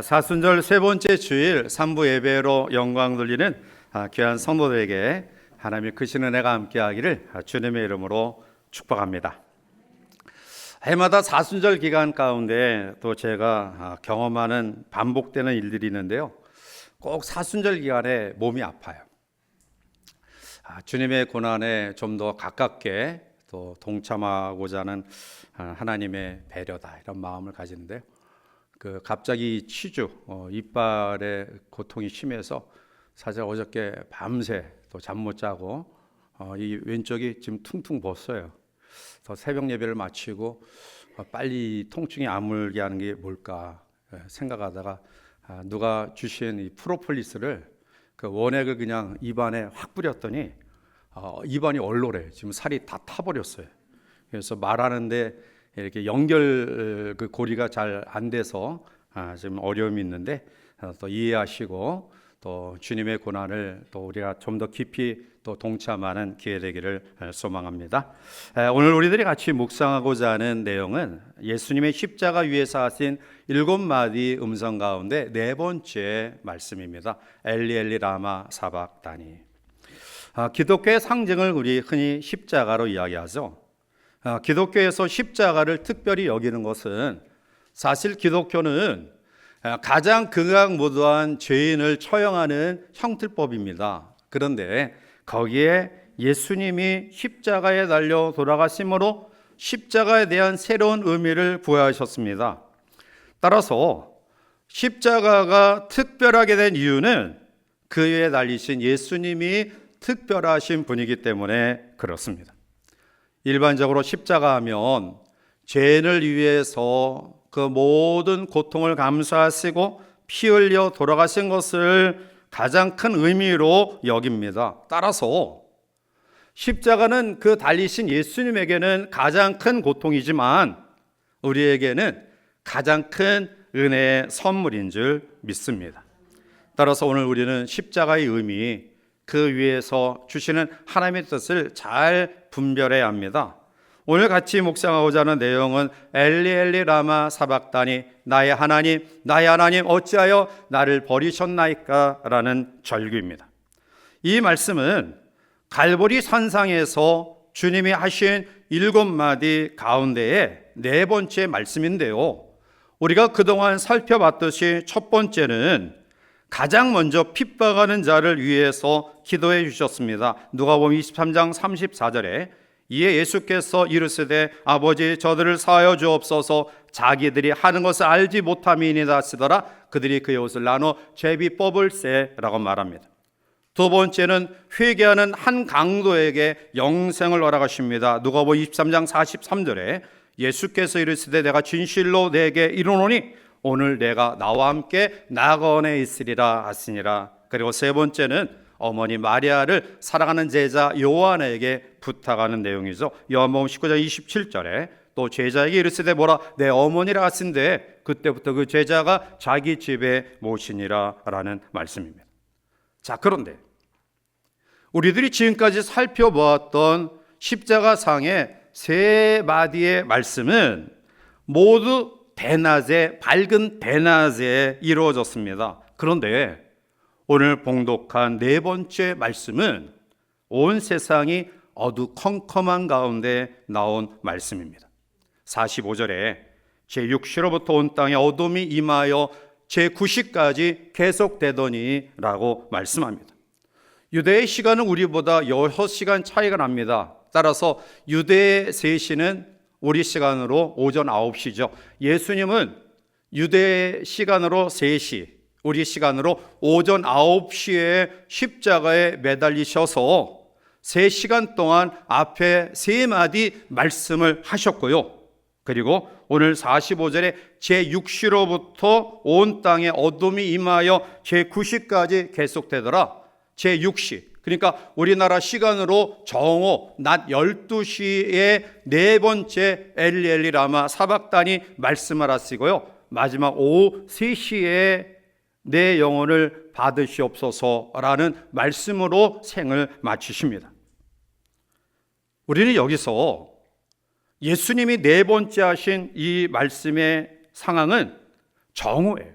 사순절 세 번째 주일 3부 예배로 영광 돌리는 귀한 성도들에게 하나님의 크신 은혜가 함께하기를 주님의 이름으로 축복합니다. 해마다 사순절 기간 가운데 또 제가 경험하는 반복되는 일들이 있는데요, 꼭 사순절 기간에 몸이 아파요. 주님의 고난에 좀 더 가깝게 또 동참하고자 하는 하나님의 배려다, 이런 마음을 가지는데요, 갑자기 치주 이빨의 고통이 심해서 사실 어저께 밤새 또 잠 못 자고 이 왼쪽이 지금 퉁퉁 부었어요. 더 새벽 예배를 마치고 빨리 통증이 아물게 하는 게 뭘까 생각하다가 누가 주신 이 프로폴리스를 원액을 그냥 입안에 확 뿌렸더니 입안이 얼얼해. 지금 살이 다 타버렸어요. 그래서 말하는데 이렇게 연결 고리가 잘 안 돼서 지금 어려움이 있는데 또 이해하시고 또 주님의 고난을 또 우리가 좀 더 깊이 또 동참하는 기회 되기를 소망합니다. 오늘 우리들이 같이 묵상하고자 하는 내용은 예수님의 십자가 위에서 하신 7마디 음성 가운데 네 번째 말씀입니다. 엘리 엘리 라마 사박다니. 기독교의 상징을 우리 흔히 십자가로 이야기하죠. 기독교에서 십자가를 특별히 여기는 것은 사실 기독교는 가장 극악무도한 죄인을 처형하는 형틀법입니다. 그런데 거기에 예수님이 십자가에 달려 돌아가심으로 십자가에 대한 새로운 의미를 부여하셨습니다. 따라서 십자가가 특별하게 된 이유는 그 위에 달리신 예수님이 특별하신 분이기 때문에 그렇습니다. 일반적으로 십자가 하면 죄인을 위해서 그 모든 고통을 감수하시고 피 흘려 돌아가신 것을 가장 큰 의미로 여깁니다. 따라서 십자가는 그 달리신 예수님에게는 가장 큰 고통이지만 우리에게는 가장 큰 은혜의 선물인 줄 믿습니다. 따라서 오늘 우리는 십자가의 의미, 그 위에서 주시는 하나님의 뜻을 잘 분별해야 합니다. 오늘 같이 묵상하고자 하는 내용은 엘리 엘리 라마 사박다니, 나의 하나님 어찌하여 나를 버리셨나이까 라는 절규입니다. 이 말씀은 갈보리 산상에서 주님이 하신 7마디 가운데의 네 번째 말씀인데요, 우리가 그동안 살펴봤듯이 첫 번째는 가장 먼저 핍박하는 자를 위해서 기도해 주셨습니다. 누가복음 23장 34절에 이에 예수께서 이르시되 아버지 저들을 사하여 주옵소서, 자기들이 하는 것을 알지 못함이니이다 하시더라. 그들이 그의 옷을 나눠 제비 뽑을세라고 말합니다. 두 번째는 회개하는 한 강도에게 영생을 허락하십니다. 누가복음 23장 43절에 예수께서 이르시되 내가 진실로 내게 이르노니 오늘 내가 나와 함께 낙원에 있으리라 하시니라. 그리고 세 번째는 어머니 마리아를 사랑하는 제자 요한에게 부탁하는 내용이죠. 요한복음 19장 27절에 또 제자에게 이르시되 뭐라 내 어머니라 하신데 그때부터 그 제자가 자기 집에 모시니라 라는 말씀입니다. 자, 그런데 우리들이 지금까지 살펴보았던 십자가상의 세 마디의 말씀은 모두 대낮에, 밝은 대낮에 이루어졌습니다. 그런데 오늘 봉독한 네 번째 말씀은 온 세상이 어두컴컴한 가운데 나온 말씀입니다. 45절에 제6시로부터 온 땅에 어둠이 임하여 제9시까지 계속되더니 라고 말씀합니다. 유대의 시간은 우리보다 6시간 차이가 납니다. 따라서 유대의 3시는 우리 시간으로 오전 9시죠. 예수님은 유대 시간으로 3시, 우리 시간으로 오전 9시에 십자가에 매달리셔서 3시간 동안 앞에 3마디 말씀을 하셨고요. 그리고 오늘 45절에 제6시로부터 온 땅에 어둠이 임하여 제9시까지 계속되더라. 제6시, 그러니까 우리나라 시간으로 정오 낮 12시에 네 번째 엘리 엘리 라마 사박다니 말씀을 하시고요, 마지막 오후 3시에 내 영혼을 받으시옵소서라는 말씀으로 생을 마치십니다. 우리는 여기서 예수님이 네 번째 하신 이 말씀의 상황은 정오예요.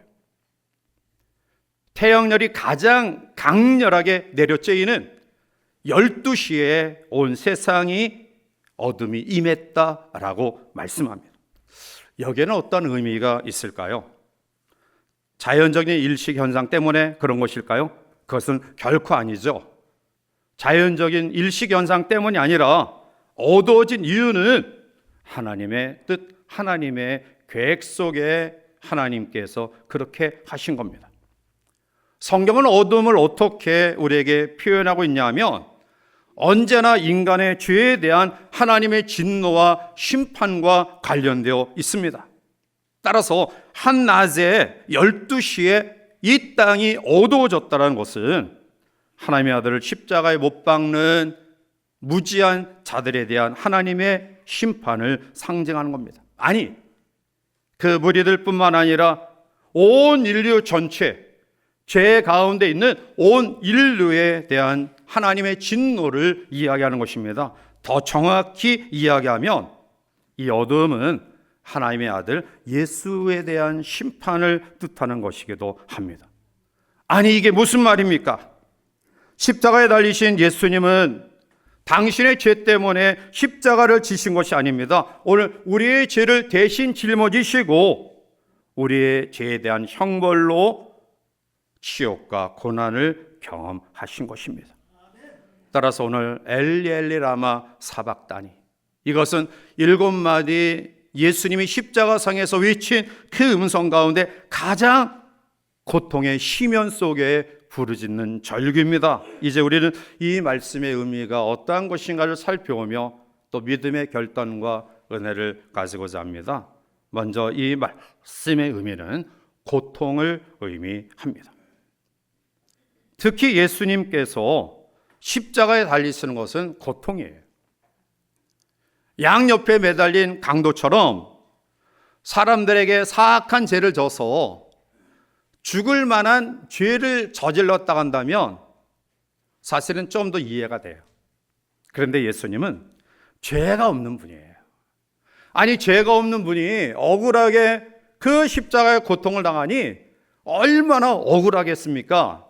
태양열이 가장 강렬하게 내려쬐이는 12시에 온 세상이 어둠이 임했다라고 말씀합니다. 여기에는 어떤 의미가 있을까요? 자연적인 일식 현상 때문에 그런 것일까요? 그것은 결코 아니죠. 자연적인 일식 현상 때문이 아니라 어두워진 이유는 하나님의 뜻, 하나님의 계획 속에 하나님께서 그렇게 하신 겁니다. 성경은 어둠을 어떻게 우리에게 표현하고 있냐면 언제나 인간의 죄에 대한 하나님의 진노와 심판과 관련되어 있습니다. 따라서 한낮에 12시에 이 땅이 어두워졌다는 것은 하나님의 아들을 십자가에 못 박는 무지한 자들에 대한 하나님의 심판을 상징하는 겁니다. 아니, 그 무리들뿐만 아니라 온 인류 전체, 죄 가운데 있는 온 인류에 대한 하나님의 진노를 이야기하는 것입니다. 더 정확히 이야기하면 이 어둠은 하나님의 아들 예수에 대한 심판을 뜻하는 것이기도 합니다. 아니, 이게 무슨 말입니까? 십자가에 달리신 예수님은 당신의 죄 때문에 십자가를 지신 것이 아닙니다. 오늘 우리의 죄를 대신 짊어지시고 우리의 죄에 대한 형벌로 치욕과 고난을 경험하신 것입니다. 따라서 오늘 엘리 엘리 라마 사박다니, 이것은 7마디 예수님이 십자가상에서 외친 그 음성 가운데 가장 고통의 심연 속에 부르짖는 절규입니다. 이제 우리는 이 말씀의 의미가 어떠한 것인가를 살펴보며 또 믿음의 결단과 은혜를 가지고자 합니다. 먼저 이 말씀의 의미는 고통을 의미합니다. 특히 예수님께서 십자가에 달리시는 것은 고통이에요. 양옆에 매달린 강도처럼 사람들에게 사악한 죄를 져서 죽을 만한 죄를 저질렀다 한다면 사실은 좀 더 이해가 돼요. 그런데 예수님은 죄가 없는 분이에요. 아니, 죄가 없는 분이 억울하게 그 십자가의 고통을 당하니 얼마나 억울하겠습니까?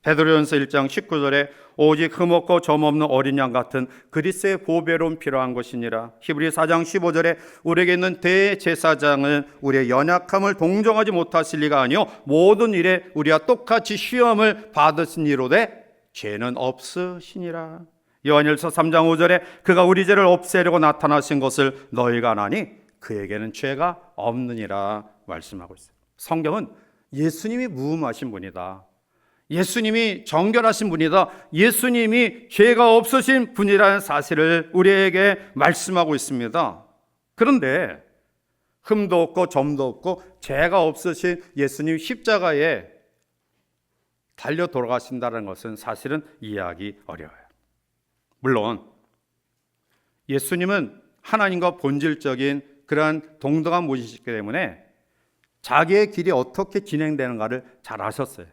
베드로전서 1장 19절에 오직 흠없고 점없는 어린 양 같은 그리스도의 보배로움 필요한 것이니라. 히브리 4장 15절에 우리에게 있는 대제사장은 우리의 연약함을 동정하지 못하실 리가 아니요 모든 일에 우리와 똑같이 시험을 받으신 이로되 죄는 없으시니라. 요한일서 3장 5절에 그가 우리 죄를 없애려고 나타나신 것을 너희가 아나니 그에게는 죄가 없느니라 말씀하고 있어요. 성경은 예수님이 무음하신 분이다, 예수님이 정결하신 분이다, 예수님이 죄가 없으신 분이라는 사실을 우리에게 말씀하고 있습니다. 그런데 흠도 없고 점도 없고 죄가 없으신 예수님 십자가에 달려 돌아가신다는 것은 사실은 이해하기 어려워요. 물론 예수님은 하나님과 본질적인 그러한 동등한 분이시기 때문에 자기의 길이 어떻게 진행되는가를 잘 아셨어요.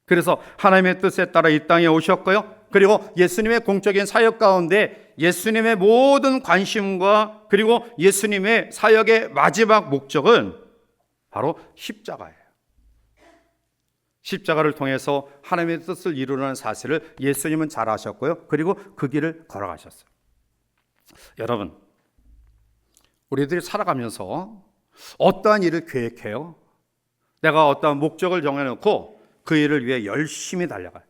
그래서 하나님의 뜻에 따라 이 땅에 오셨고요, 그리고 예수님의 공적인 사역 가운데 예수님의 모든 관심과 그리고 예수님의 사역의 마지막 목적은 바로 십자가예요. 십자가를 통해서 하나님의 뜻을 이루는 사실을 예수님은 잘 아셨고요, 그리고 그 길을 걸어가셨어요. 여러분, 우리들이 살아가면서 어떠한 일을 계획해요? 내가 어떠한 목적을 정해놓고 그 일을 위해 열심히 달려가요.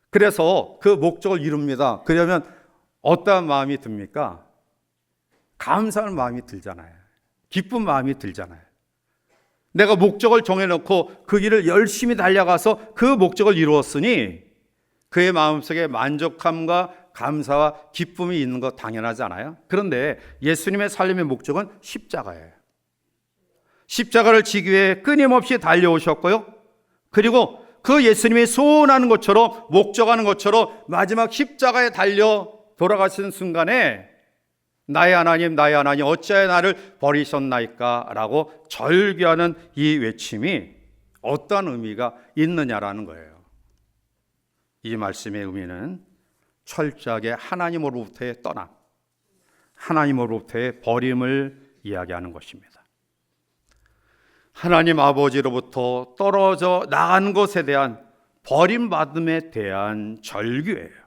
그래서 그 목적을 이룹니다. 그러면 어떠한 마음이 듭니까? 감사한 마음이 들잖아요. 기쁜 마음이 들잖아요. 내가 목적을 정해놓고 그 길을 열심히 달려가서 그 목적을 이루었으니 그의 마음속에 만족함과 감사와 기쁨이 있는 것 당연하지 않아요? 그런데 예수님의 삶의 목적은 십자가예요. 십자가를 지기 위해 끊임없이 달려오셨고요, 그리고 그 예수님이 소원하는 것처럼 목적하는 것처럼 마지막 십자가에 달려 돌아가시는 순간에 나의 하나님 나의 하나님 어찌하여 나를 버리셨나이까 라고 절규하는 이 외침이 어떠한 의미가 있느냐라는 거예요. 이 말씀의 의미는 철저하게 하나님으로부터의 떠남, 하나님으로부터의 버림을 이야기하는 것입니다. 하나님 아버지로부터 떨어져 나간 것에 대한 버림받음에 대한 절규예요.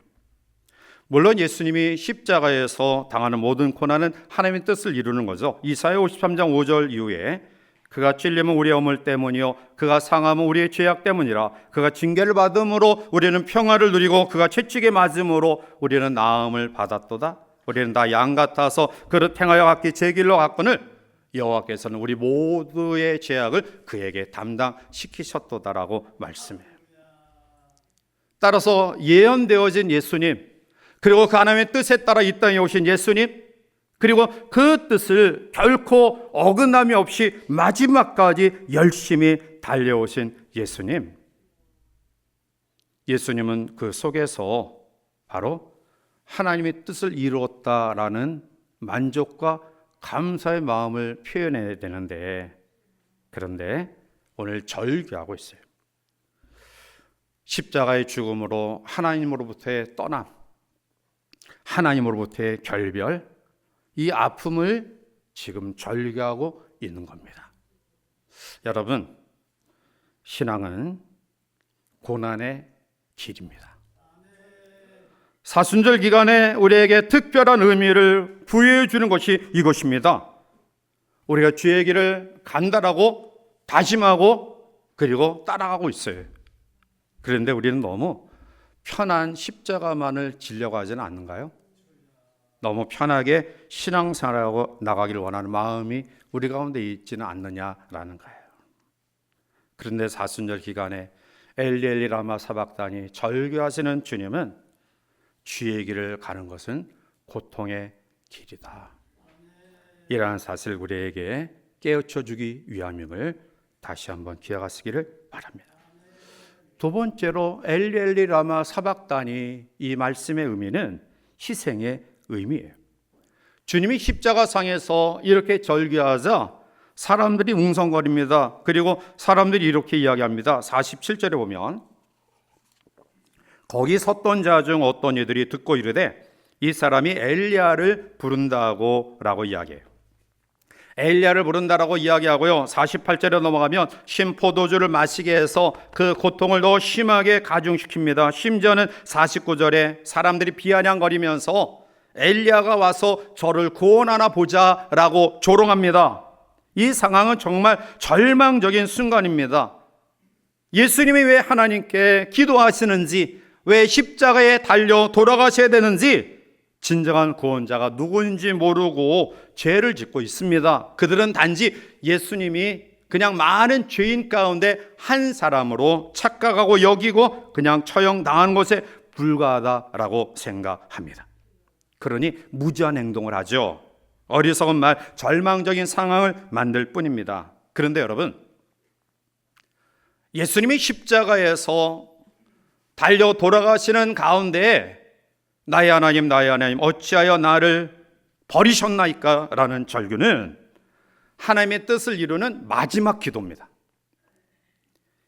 물론 예수님이 십자가에서 당하는 모든 고난은 하나님의 뜻을 이루는 거죠. 이사야 53장 5절 이후에 그가 찔림은 우리의 허물 때문이요 그가 상함은 우리의 죄악 때문이라. 그가 징계를 받음으로 우리는 평화를 누리고 그가 채찍에 맞음으로 우리는 나음을 받았도다. 우리는 다 양 같아서 그릇 행하여 각기 제 길로 갔거늘 여호와께서는 우리 모두의 죄악을 그에게 담당시키셨도다라고 말씀해요. 따라서 예언되어진 예수님, 그리고 그 하나님의 뜻에 따라 이 땅에 오신 예수님, 그리고 그 뜻을 결코 어긋남이 없이 마지막까지 열심히 달려오신 예수님, 예수님은 그 속에서 바로 하나님의 뜻을 이루었다라는 만족과 감사의 마음을 표현해야 되는데, 그런데 오늘 절규하고 있어요. 십자가의 죽음으로 하나님으로부터의 떠남, 하나님으로부터의 결별, 이 아픔을 지금 절규하고 있는 겁니다. 여러분, 신앙은 고난의 길입니다. 사순절 기간에 우리에게 특별한 의미를 부여해 주는 것이 이것입니다. 우리가 주의 길을 간다라고 다짐하고 그리고 따라가고 있어요. 그런데 우리는 너무 편한 십자가만을 지려고 하지는 않는가요? 너무 편하게 신앙생활하고 나가기를 원하는 마음이 우리 가운데 있지는 않느냐라는 거예요. 그런데 사순절 기간에 엘리 엘리 라마 사박다니 절규하시는 주님은 주의 길을 가는 것은 고통의 길이다. 이러한 사실을 우리에게 깨우쳐 주기 위함임을 다시 한번 기억하시기를 바랍니다. 두 번째로 엘리 엘리 라마 사박다니, 이 말씀의 의미는 희생의 의미예요. 주님이 십자가상에서 이렇게 절규하자 사람들이 웅성거립니다. 그리고 사람들이 이렇게 이야기합니다. 47절에 보면 거기 섰던 자 중 어떤 이들이 듣고 이르되 이 사람이 엘리야를 부른다고 라고 이야기해요. 엘리야를 부른다라고 이야기하고요. 48절에 넘어가면 신 포도주를 마시게 해서 그 고통을 더 심하게 가중시킵니다. 심지어는 49절에 사람들이 비아냥거리면서 엘리야가 와서 저를 구원하나 보자라고 조롱합니다. 이 상황은 정말 절망적인 순간입니다. 예수님이 왜 하나님께 기도하시는지, 왜 십자가에 달려 돌아가셔야 되는지 진정한 구원자가 누구인지 모르고 죄를 짓고 있습니다. 그들은 단지 예수님이 그냥 많은 죄인 가운데 한 사람으로 착각하고 여기고 그냥 처형당한 것에 불과하다라고 생각합니다. 그러니 무지한 행동을 하죠. 어리석은 말, 절망적인 상황을 만들 뿐입니다. 그런데 여러분, 예수님이 십자가에서 달려 돌아가시는 가운데 나의 하나님 나의 하나님 어찌하여 나를 버리셨나이까? 라는 절규는 하나님의 뜻을 이루는 마지막 기도입니다.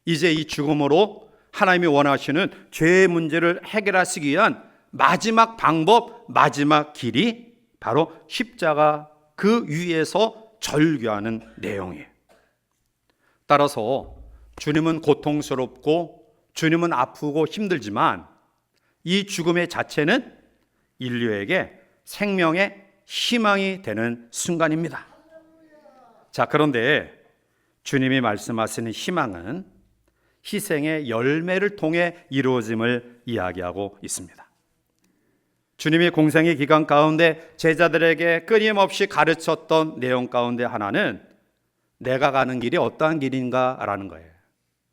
이제 이 죽음으로 하나님이 원하시는 죄의 문제를 해결하시기 위한 마지막 방법, 마지막 길이 바로 십자가 그 위에서 절규하는 내용이에요. 따라서 주님은 고통스럽고 주님은 아프고 힘들지만 이 죽음의 자체는 인류에게 생명의 희망이 되는 순간입니다. 자, 그런데 주님이 말씀하시는 희망은 희생의 열매를 통해 이루어짐을 이야기하고 있습니다. 주님이 공생의 기간 가운데 제자들에게 끊임없이 가르쳤던 내용 가운데 하나는 내가 가는 길이 어떠한 길인가라는 거예요.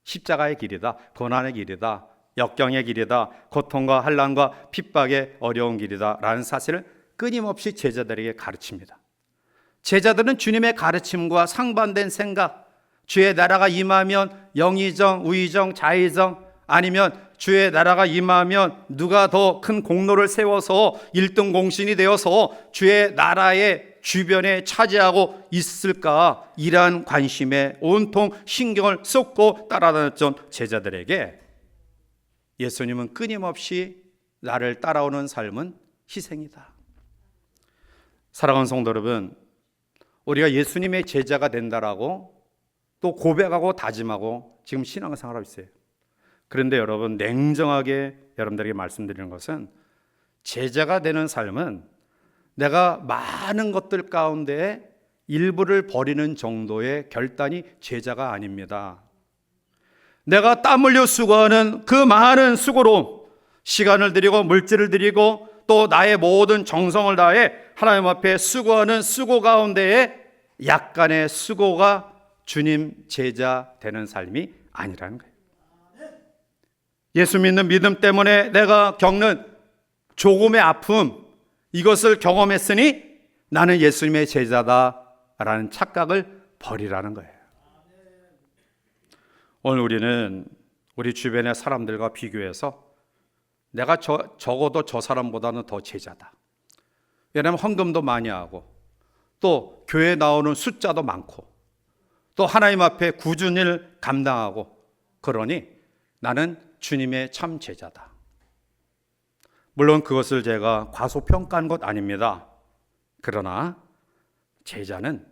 십자가의 길이다, 고난의 길이다, 역경의 길이다, 고통과 환난과 핍박의 어려운 길이다 라는 사실을 끊임없이 제자들에게 가르칩니다. 제자들은 주님의 가르침과 상반된 생각, 주의 나라가 임하면 영의정, 우의정, 자의정, 아니면 주의 나라가 임하면 누가 더 큰 공로를 세워서 1등 공신이 되어서 주의 나라의 주변에 차지하고 있을까, 이러한 관심에 온통 신경을 쏟고 따라다녔던 제자들에게 예수님은 끊임없이 나를 따라오는 삶은 희생이다. 사랑하는 성도 여러분, 우리가 예수님의 제자가 된다라고 또 고백하고 다짐하고 지금 신앙생활하고 있어요. 그런데 여러분, 냉정하게 여러분들에게 말씀드리는 것은 제자가 되는 삶은 내가 많은 것들 가운데 일부를 버리는 정도의 결단이 제자가 아닙니다. 내가 땀 흘려 수고하는 그 많은 수고로 시간을 들이고 물질을 들이고 또 나의 모든 정성을 다해 하나님 앞에 수고하는 수고 가운데에 약간의 수고가 주님 제자 되는 삶이 아니라는 거예요. 예수 믿는 믿음 때문에 내가 겪는 조금의 아픔, 이것을 경험했으니 나는 예수님의 제자다라는 착각을 버리라는 거예요. 오늘 우리는 우리 주변의 사람들과 비교해서 내가 적어도 저 사람보다는 더 제자다. 왜냐하면 헌금도 많이 하고 또 교회 나오는 숫자도 많고 또 하나님 앞에 꾸준히 감당하고 그러니 나는 주님의 참 제자다. 물론 그것을 제가 과소평가한 것 아닙니다. 그러나 제자는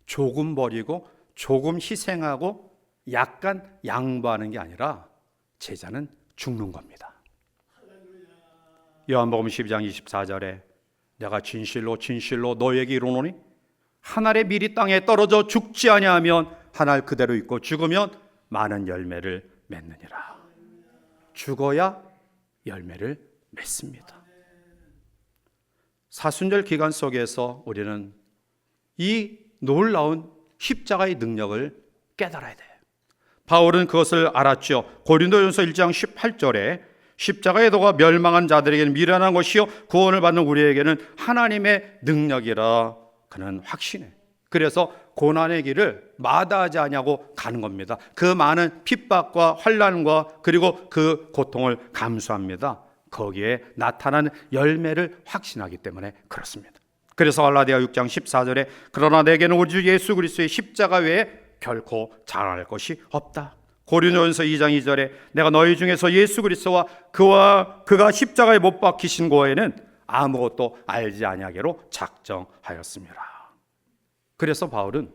조금 버리고 조금 희생하고 약간 양보하는 게 아니라 제자는 죽는 겁니다. 요한복음 12장 24절에 내가 진실로 진실로 너에게 이르노니 한 알의 밀이 땅에 떨어져 죽지 아니하면 한 알 그대로 있고 죽으면 많은 열매를 맺느니라. 죽어야 열매를 맺습니다. 사순절 기간 속에서 우리는 이 놀라운 십자가의 능력을 깨달아야 돼요. 바울은 그것을 알았죠. 고린도전서 1장 18절에 십자가의 도가 멸망한 자들에게는 미련한 것이요 구원을 받는 우리에게는 하나님의 능력이라 그는 확신해. 그래서 고난의 길을 마다하지 않냐고 가는 겁니다. 그 많은 핍박과 환난과 그리고 그 고통을 감수합니다. 거기에 나타나는 열매를 확신하기 때문에 그렇습니다. 그래서 갈라디아 6장 14절에 그러나 내게는 우리 주 예수 그리스도의 십자가 외에 결코 자랑할 것이 없다. 고린도전서 2장 2절에 내가 너희 중에서 예수 그리스도와 그가 십자가에 못 박히신 거에는 아무것도 알지 아니하기로 작정하였습니다. 그래서 바울은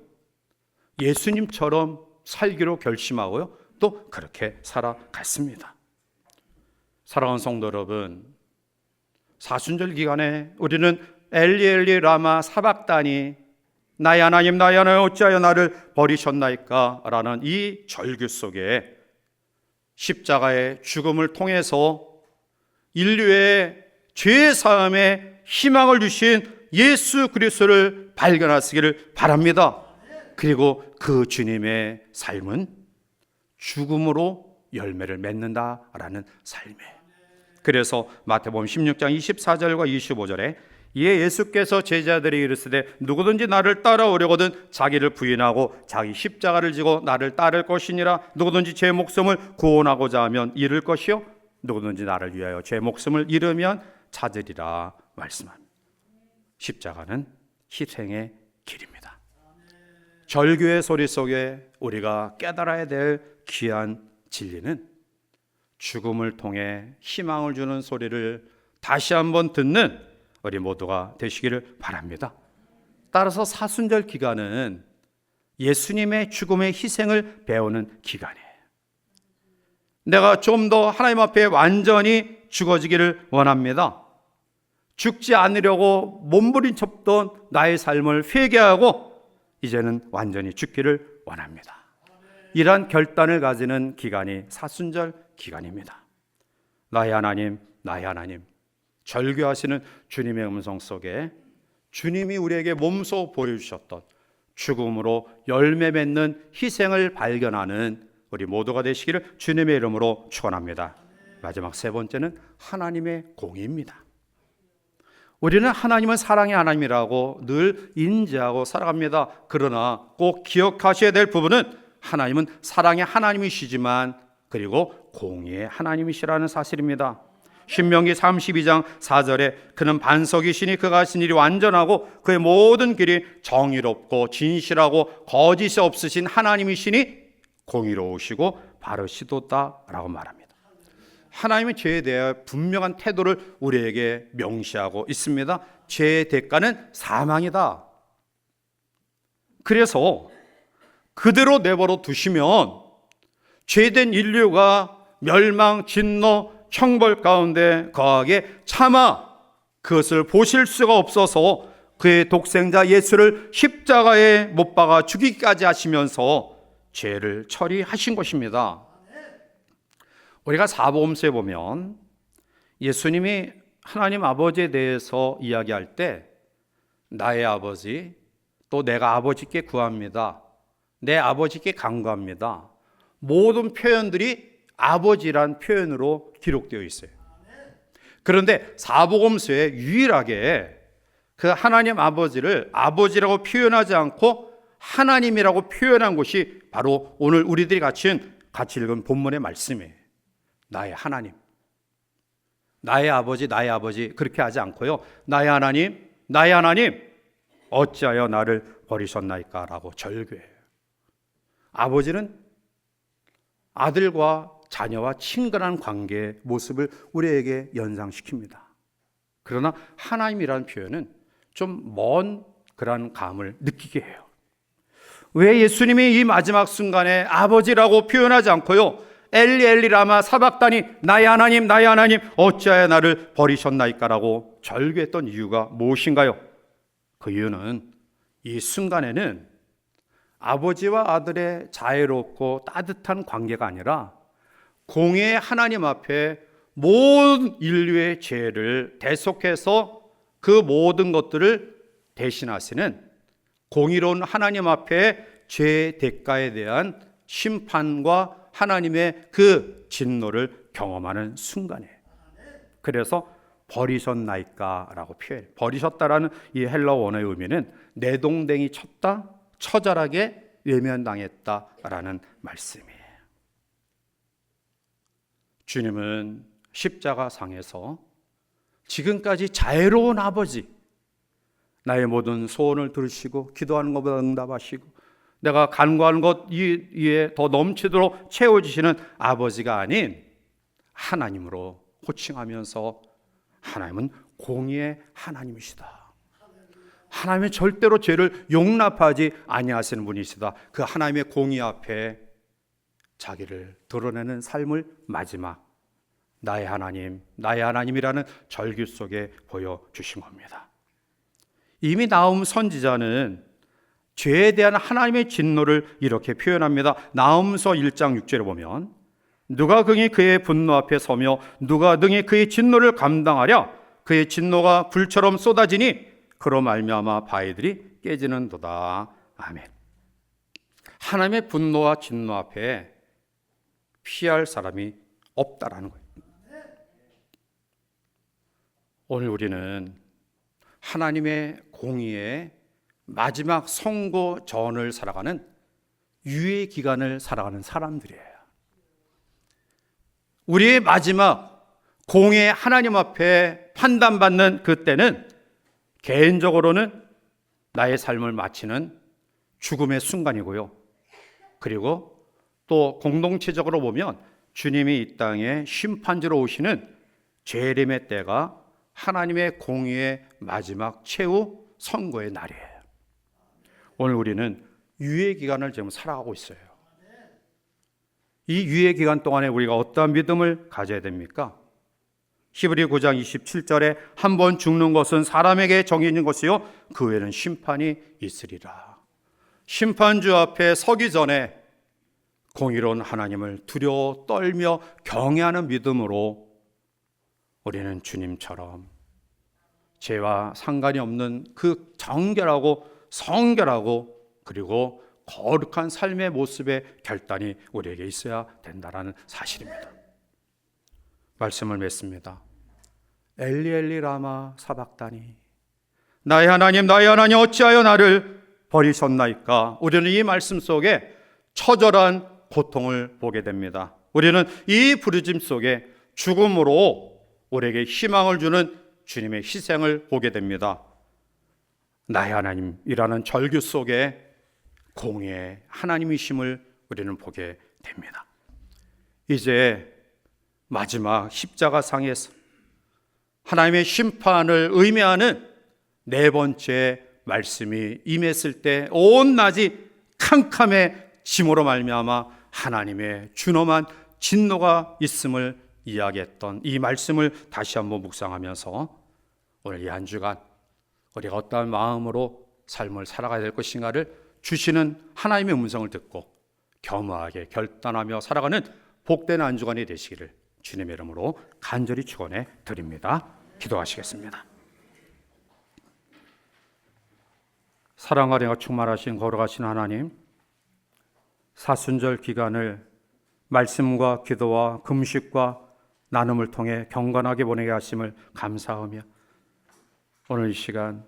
예수님처럼 살기로 결심하고요, 또 그렇게 살아갔습니다. 사랑하는 성도 여러분, 사순절 기간에 우리는 엘리 엘리 라마 사박다니 나의 하나님 나의 하나님 어찌하여 나를 버리셨나이까 라는 이 절규 속에 십자가의 죽음을 통해서 인류의 죄 사함에 희망을 주신 예수 그리스도를 발견하시기를 바랍니다. 그리고 그 주님의 삶은 죽음으로 열매를 맺는다라는 삶이에요. 그래서 마태복음 16장 24절과 25절에 이에 예수께서 제자들이 이르시되 누구든지 나를 따라오려거든 자기를 부인하고 자기 십자가를 지고 나를 따를 것이니라. 누구든지 제 목숨을 구원하고자 하면 잃을 것이요 누구든지 나를 위하여 제 목숨을 잃으면 찾으리라 말씀합니다. 십자가는 희생의 길입니다. 절규의 소리 속에 우리가 깨달아야 될 귀한 진리는 죽음을 통해 희망을 주는 소리를 다시 한번 듣는 우리 모두가 되시기를 바랍니다. 따라서 사순절 기간은 예수님의 죽음의 희생을 배우는 기간이에요. 내가 좀 더 하나님 앞에 완전히 죽어지기를 원합니다. 죽지 않으려고 몸부림쳤던 나의 삶을 회개하고 이제는 완전히 죽기를 원합니다. 이러한 결단을 가지는 기간이 사순절 기간입니다. 나의 하나님, 나의 하나님, 절규하시는 주님의 음성 속에 주님이 우리에게 몸소 보여주셨던 죽음으로 열매 맺는 희생을 발견하는 우리 모두가 되시기를 주님의 이름으로 축원합니다. 마지막 세 번째는 하나님의 공의입니다. 우리는 하나님은 사랑의 하나님이라고 늘 인지하고 살아갑니다. 그러나 꼭 기억하셔야 될 부분은 하나님은 사랑의 하나님이시지만 그리고 공의의 하나님이시라는 사실입니다. 신명기 32장 4절에 그는 반석이시니 그가 하신 일이 완전하고 그의 모든 길이 정의롭고 진실하고 거짓이 없으신 하나님이시니 공의로우시고 바르시도다라고 말합니다. 하나님은 죄에 대해 분명한 태도를 우리에게 명시하고 있습니다. 죄의 대가는 사망이다. 그래서 그대로 내버려 두시면 죄된 인류가 멸망, 진노, 형벌 가운데 거하게 차마 그것을 보실 수가 없어서 그의 독생자 예수를 십자가에 못 박아 죽이기까지 하시면서 죄를 처리하신 것입니다. 우리가 사복음서에 보면 예수님이 하나님 아버지에 대해서 이야기할 때 나의 아버지, 또 내가 아버지께 구합니다, 내 아버지께 간구합니다, 모든 표현들이 아버지란 표현으로 기록되어 있어요. 그런데 사복음서에 유일하게 그 하나님 아버지를 아버지라고 표현하지 않고 하나님이라고 표현한 것이 바로 오늘 우리들이 같이 읽은 본문의 말씀이에요. 나의 하나님, 나의 아버지, 나의 아버지 그렇게 하지 않고요, 나의 하나님, 나의 하나님 어찌하여 나를 버리셨나이까 라고 절규해요. 아버지는 아들과 자녀와 친근한 관계의 모습을 우리에게 연상시킵니다. 그러나 하나님이라는 표현은 좀 먼 그런 감을 느끼게 해요. 왜 예수님이 이 마지막 순간에 아버지라고 표현하지 않고요, 엘리 엘리 라마 사박다니 나의 하나님 나의 하나님 어찌하여 나를 버리셨나이까 라고 절규했던 이유가 무엇인가요? 그 이유는 이 순간에는 아버지와 아들의 자애롭고 따뜻한 관계가 아니라 공의 하나님 앞에 모든 인류의 죄를 대속해서 그 모든 것들을 대신하시는 공의로운 하나님 앞에 죄의 대가에 대한 심판과 하나님의 그 진노를 경험하는 순간이에요. 그래서 버리셨나이까 라고 표현해요. 버리셨다라는 이 헬라어 원어의 의미는 내동댕이 쳤다, 처절하게 외면당했다라는 말씀이에요. 주님은 십자가상에서 지금까지 자애로운 아버지, 나의 모든 소원을 들으시고 기도하는 것보다 응답하시고 내가 간구하는 것 위에 더 넘치도록 채워주시는 아버지가 아닌 하나님으로 호칭하면서 하나님은 공의의 하나님이시다, 하나님은 절대로 죄를 용납하지 아니하시는 분이시다, 그 하나님의 공의 앞에 자기를 드러내는 삶을 마지막 나의 하나님, 나의 하나님이라는 절규 속에 보여주신 겁니다. 이미 나훔 선지자는 죄에 대한 하나님의 진노를 이렇게 표현합니다. 나훔서 1장 6절에 보면 누가 능히 그의 분노 앞에 서며 누가 능히 그의 진노를 감당하랴, 그의 진노가 불처럼 쏟아지니 그로 말미암아 바위들이 깨지는도다. 아멘. 하나님의 분노와 진노 앞에 피할 사람이 없다라는 거예요. 오늘 우리는 하나님의 공의의 마지막 선고전을 살아가는 유예 기간을 살아가는 사람들이에요. 우리의 마지막 공의 하나님 앞에 판단받는 그때는 개인적으로는 나의 삶을 마치는 죽음의 순간이고요, 그리고 또 공동체적으로 보면 주님이 이 땅에 심판주로 오시는 재림의 때가 하나님의 공의의 마지막 최후 선고의 날이에요. 오늘 우리는 유예 기간을 지금 살아가고 있어요. 이 유예 기간 동안에 우리가 어떠한 믿음을 가져야 됩니까? 히브리 9장 27절에 한 번 죽는 것은 사람에게 정해진 것이요 그 후에는 심판이 있으리라. 심판주 앞에 서기 전에 공의로운 하나님을 두려워 떨며 경외하는 믿음으로 우리는 주님처럼 죄와 상관이 없는 그 정결하고 성결하고 그리고 거룩한 삶의 모습의 결단이 우리에게 있어야 된다는 사실입니다. 말씀을 맺습니다. 엘리 엘리 라마 사박다니 나의 하나님 나의 하나님 어찌하여 나를 버리셨나이까. 우리는 이 말씀 속에 처절한 고통을 보게 됩니다. 우리는 이 부르짐 속에 죽음으로 우리에게 희망을 주는 주님의 희생을 보게 됩니다. 나의 하나님이라는 절규 속에 공의의 하나님이심을 우리는 보게 됩니다. 이제 마지막 십자가상에서 하나님의 심판을 의미하는 네 번째 말씀이 임했을 때 온 낮이 캄캄해짐으로 말미암아 하나님의 준엄한 진노가 있음을 이야기했던 이 말씀을 다시 한번 묵상하면서 오늘 이 한 주간 우리가 어떠한 마음으로 삶을 살아가야 될 것인가를 주시는 하나님의 음성을 듣고 겸허하게 결단하며 살아가는 복된 한 주간이 되시기를 주님의 이름으로 간절히 축원해 드립니다. 기도하시겠습니다. 사랑 아래가 충만하신 거룩하신 하나님, 사순절 기간을 말씀과 기도와 금식과 나눔을 통해 경건하게 보내게 하심을 감사하며 오늘 이 시간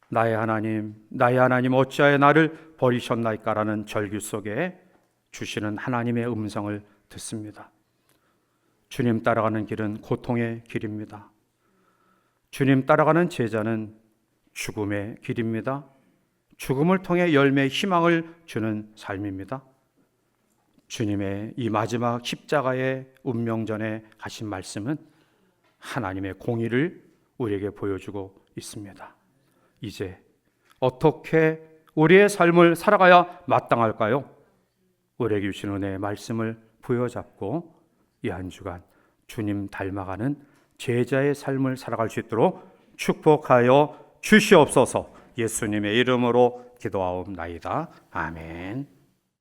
나의 하나님 어찌하여 나를 버리셨나이까라는 절규 속에 주시는 하나님의 음성을 듣습니다. 주님 따라가는 길은 고통의 길입니다. 주님 따라가는 제자는 죽음의 길입니다. 죽음을 통해 열매의 희망을 주는 삶입니다. 주님의 이 마지막 십자가의 운명전에 하신 말씀은 하나님의 공의를 우리에게 보여주고 있습니다. 이제 어떻게 우리의 삶을 살아가야 마땅할까요? 우리에게 주신 은혜의 말씀을 부여잡고 이 한 주간 주님 닮아가는 제자의 삶을 살아갈 수 있도록 축복하여 주시옵소서. 예수님의 이름으로 기도하옵나이다. 아멘.